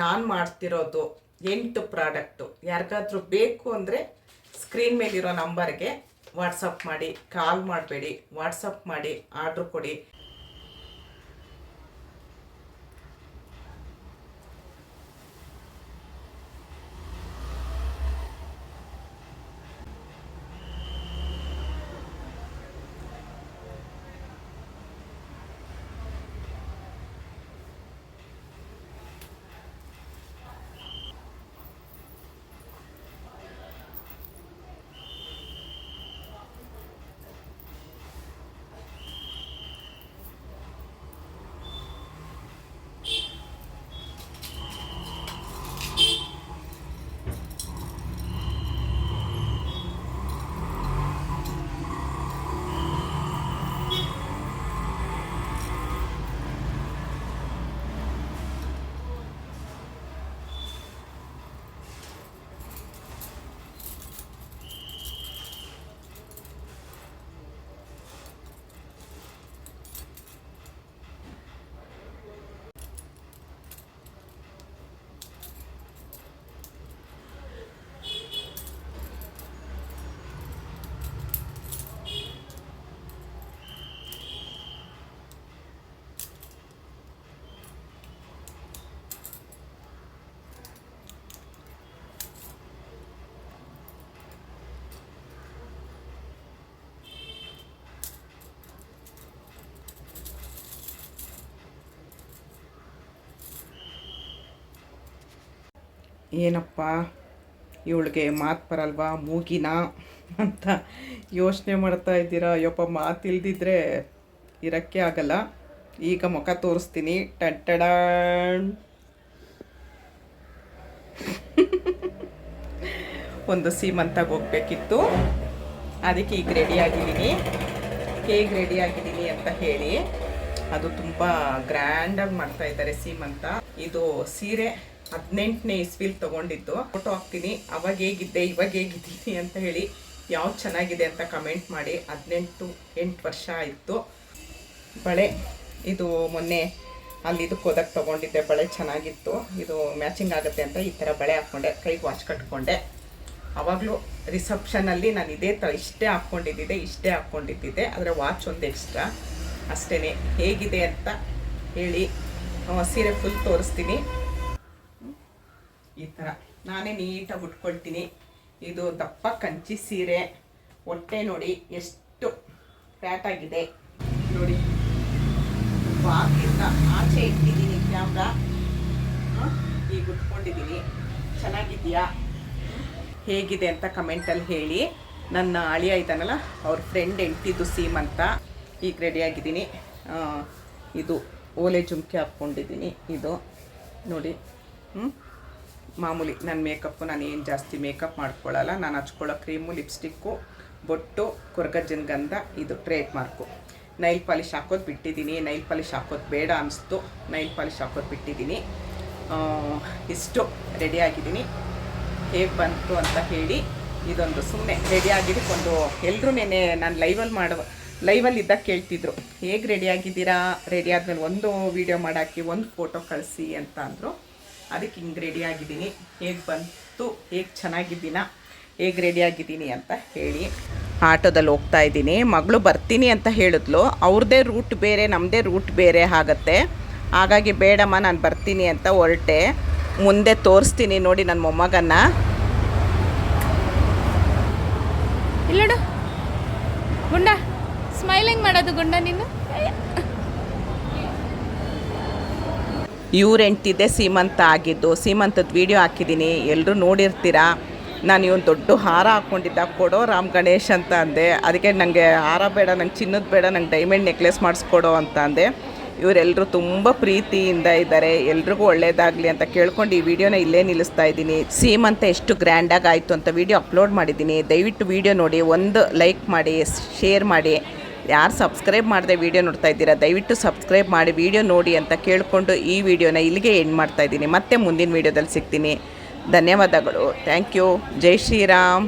ನಾನು ಮಾಡ್ತಿರೋದು 8 ಪ್ರಾಡಕ್ಟು. ಯಾರಿಗಾದ್ರೂ ಬೇಕು ಅಂದರೆ ಸ್ಕ್ರೀನ್ ಮೇಲಿರೋ ನಂಬರ್ಗೆ ವಾಟ್ಸಪ್ ಮಾಡಿ, ಕಾಲ್ ಮಾಡಬೇಡಿ, ವಾಟ್ಸಪ್ ಮಾಡಿ ಆರ್ಡ್ರ್ ಕೊಡಿ. ಏನಪ್ಪ ಇವಳಿಗೆ ಮಾತು ಬರಲ್ವಾ ಮೂಗಿನ ಅಂತ ಯೋಚನೆ ಮಾಡ್ತಾ ಇದ್ದೀರಾ? ಅಯ್ಯಪ್ಪ ಮಾತು ಇಲ್ದಿದ್ರೆ ಇರೋಕ್ಕೆ ಆಗಲ್ಲ. ಈಗ ಮುಖ ತೋರಿಸ್ತೀನಿ. ಟಡ್ಡಡಾಣ್ ಒಂದು ಸೀಮಂತಾಗಿ ಹೋಗ್ಬೇಕಿತ್ತು, ಅದಕ್ಕೆ ಈಗ ರೆಡಿಯಾಗಿದ್ದೀನಿ. ಹೇಗೆ ರೆಡಿಯಾಗಿದ್ದೀನಿ ಅಂತ ಹೇಳಿ. ಅದು ತುಂಬ ಗ್ರ್ಯಾಂಡಾಗಿ ಮಾಡ್ತಾಯಿದ್ದಾರೆ ಸೀಮಂತ. ಇದು ಸೀರೆ 18ನೇ ಇಸ್ವಿಲಿ ತೊಗೊಂಡಿದ್ದು. ಫೋಟೋ ಹಾಕ್ತೀನಿ. ಅವಾಗ ಹೇಗಿದ್ದೆ ಇವಾಗ ಹೇಗಿದ್ದೀನಿ ಅಂತ ಹೇಳಿ, ಯಾವ್ದು ಚೆನ್ನಾಗಿದೆ ಅಂತ ಕಮೆಂಟ್ ಮಾಡಿ. 8 ವರ್ಷ ಆಯಿತು. ಬಳೆ ಇದು ಮೊನ್ನೆ ಅಲ್ಲಿದ್ದಕ್ಕೆ ಹೋದಾಗ ತೊಗೊಂಡಿದ್ದೆ. ಬಳೆ ಚೆನ್ನಾಗಿತ್ತು. ಇದು ಮ್ಯಾಚಿಂಗ್ ಆಗುತ್ತೆ ಅಂತ ಈ ಥರ ಬಳೆ ಹಾಕ್ಕೊಂಡೆ. ಕೈಗೆ ವಾಚ್ ಕಟ್ಕೊಂಡೆ. ಆವಾಗಲೂ ರಿಸೆಪ್ಷನಲ್ಲಿ ನಾನು ಇಷ್ಟೇ ಹಾಕ್ಕೊಂಡಿದ್ದೆ. ಆದರೆ ವಾಚ್ ಒಂದು ಎಕ್ಸ್ಟ್ರಾ ಅಷ್ಟೇ. ಹೇಗಿದೆ ಅಂತ ಹೇಳಿ. ಸೀರೆ ಫುಲ್ ತೋರಿಸ್ತೀನಿ. ಈ ಥರ ನಾನೇ ನೀಟಾಗಿ ಉಟ್ಕೊಳ್ತೀನಿ. ಇದು ದಪ್ಪ ಕಂಚಿ ಸೀರೆ. ಹೊಟ್ಟೆ ನೋಡಿ ಎಷ್ಟು ಫ್ಯಾಟ್ ಆಗಿದೆ ನೋಡಿ. ಬಾಗಿಲಿಂದ ಆಚೆ ಇಟ್ಟಿದ್ದೀನಿ ಕ್ಯಾಮ್ರಾ. ಈಗ ಉಟ್ಕೊಂಡಿದ್ದೀನಿ. ಚೆನ್ನಾಗಿದೆಯಾ ಹೇಗಿದೆ ಅಂತ ಕಮೆಂಟಲ್ಲಿ ಹೇಳಿ. ನನ್ನ ಅಳಿಯ ಇದ್ದಾನಲ್ಲ, ಅವ್ರ ಫ್ರೆಂಡ್ ಹೆಂಡ್ತಿದ್ದು ಸೀಮಂತ. ಈಗ ರೆಡಿಯಾಗಿದ್ದೀನಿ. ಇದು ಓಲೆ ಜುಮ್ಕಿ ಹಾಕ್ಕೊಂಡಿದ್ದೀನಿ. ಇದು ನೋಡಿ. ಮಾಮೂಲಿ ನನ್ನ ಮೇಕಪ್ಪು. ನಾನು ಏನು ಜಾಸ್ತಿ ಮೇಕಪ್ ಮಾಡ್ಕೊಳ್ಳಲ್ಲ. ನಾನು ಹಚ್ಕೊಳ್ಳೋ ಕ್ರೀಮು, ಲಿಪ್ಸ್ಟಿಕ್ಕು, ಬೊಟ್ಟು, ಕೊರಗಜ್ಜನ ಗಂಧ. ಇದು ಟ್ರೇಡ್ ಮಾರ್ಕು. ನೈಲ್ ಪಾಲಿಶ್ ಹಾಕೋದು ಬಿಟ್ಟಿದ್ದೀನಿ. ನೈಲ್ ಪಾಲಿಶ್ ಹಾಕೋದು ಬೇಡ ಅನಿಸ್ತು. ನೈಲ್ ಪಾಲಿಶ್ ಹಾಕೋದು ಬಿಟ್ಟಿದ್ದೀನಿ. ಇಷ್ಟು ರೆಡಿಯಾಗಿದ್ದೀನಿ. ಹೇಗೆ ಬಂತು ಅಂತ ಹೇಳಿ. ಇದೊಂದು ಸುಮ್ಮನೆ ರೆಡಿಯಾಗಿದ್ದಕ್ಕೊಂದು ಎಲ್ಲರೂ ನೆನೆ ನಾನು ಲೈವಲ್ಲಿ ಇದ್ದಾಗ ಕೇಳ್ತಿದ್ರು, ಹೇಗೆ ರೆಡಿಯಾಗಿದ್ದೀರಾ, ರೆಡಿ ಆದಮೇಲೆ ಒಂದು ವೀಡಿಯೋ ಮಾಡಾಕಿ, ಒಂದು ಫೋಟೋ ಕಳಿಸಿ ಅಂತ ಅಂದರು. ಅದಕ್ಕೆ ಹಿಂಗೆ ರೆಡಿಯಾಗಿದ್ದೀನಿ. ಹೇಗೆ ಬಂತು, ಹೇಗೆ ಚೆನ್ನಾಗಿದ್ದೀನ, ಹೇಗೆ ರೆಡಿಯಾಗಿದ್ದೀನಿ ಅಂತ ಹೇಳಿ. ಆಟೋದಲ್ಲಿ ಹೋಗ್ತಾ ಇದ್ದೀನಿ. ಮಗಳು ಬರ್ತೀನಿ ಅಂತ ಹೇಳಿದ್ಲು. ಅವ್ರದ್ದೇ ರೂಟ್ ಬೇರೆ, ನಮ್ಮದೇ ರೂಟ್ ಬೇರೆ ಆಗುತ್ತೆ. ಹಾಗಾಗಿ ಬೇಡಮ್ಮ ನಾನು ಬರ್ತೀನಿ ಅಂತ ಹೊರಟೆ. ಮುಂದೆ ತೋರಿಸ್ತೀನಿ ನೋಡಿ ನನ್ನ ಮೊಮ್ಮಗನ್ನ. ಇಲ್ಲಡು ಗುಂಡ, ಸ್ಮೈಲಿಂಗ್ ಮಾಡೋದು ಗುಂಡ ನೀನು. ಇವ್ರ ಹೆಂಡ್ತಿದ್ದೆ ಸೀಮಂತ ಆಗಿದ್ದು. ಸೀಮಂತದ ವೀಡಿಯೋ ಹಾಕಿದ್ದೀನಿ, ಎಲ್ಲರೂ ನೋಡಿರ್ತೀರಾ. ನಾನು ಇವನು ದೊಡ್ಡ ಹಾರ ಹಾಕ್ಕೊಂಡಿದ್ದ. ಕೊಡೋ ರಾಮ್ ಗಣೇಶ್ ಅಂತ ಅಂದೆ. ಅದಕ್ಕೆ ನನಗೆ ಹಾರ ಬೇಡ, ನಂಗೆ ಚಿನ್ನದ ಬೇಡ, ನಂಗೆ ಡೈಮಂಡ್ ನೆಕ್ಲೆಸ್ ಮಾಡಿಸ್ಕೊಡೋ ಅಂತ ಅಂದೆ. ಇವರೆಲ್ಲರೂ ತುಂಬ ಪ್ರೀತಿಯಿಂದ ಇದ್ದಾರೆ. ಎಲ್ರಿಗೂ ಒಳ್ಳೇದಾಗಲಿ ಅಂತ ಕೇಳ್ಕೊಂಡು ಈ ವಿಡಿಯೋನ ಇಲ್ಲೇ ನಿಲ್ಲಿಸ್ತಾ ಇದ್ದೀನಿ. ಸೀಮಂತ ಎಷ್ಟು ಗ್ರ್ಯಾಂಡಾಗಿ ಆಯಿತು ಅಂತ ವಿಡಿಯೋ ಅಪ್ಲೋಡ್ ಮಾಡಿದ್ದೀನಿ. ದಯವಿಟ್ಟು ವಿಡಿಯೋ ನೋಡಿ, ಒಂದು ಲೈಕ್ ಮಾಡಿ, ಶೇರ್ ಮಾಡಿ. ಯಾರು ಸಬ್ಸ್ಕ್ರೈಬ್ ಮಾಡದೆ ವಿಡಿಯೋ ನೋಡ್ತಾ ಇದ್ದೀರಾ, ದಯವಿಟ್ಟು ಸಬ್ಸ್ಕ್ರೈಬ್ ಮಾಡಿ ವಿಡಿಯೋ ನೋಡಿ ಅಂತ ಕೇಳಿಕೊಂಡು ಈ ವಿಡಿಯೋನ ಇಲ್ಲಿಗೆ ಎಂಡ್ ಮಾಡ್ತಾಯಿದ್ದೀನಿ. ಮತ್ತೆ ಮುಂದಿನ ವಿಡಿಯೋದಲ್ಲಿ ಸಿಗ್ತೀನಿ. ಧನ್ಯವಾದಗಳು. Thank you. ಜೈ ಶ್ರೀರಾಮ್.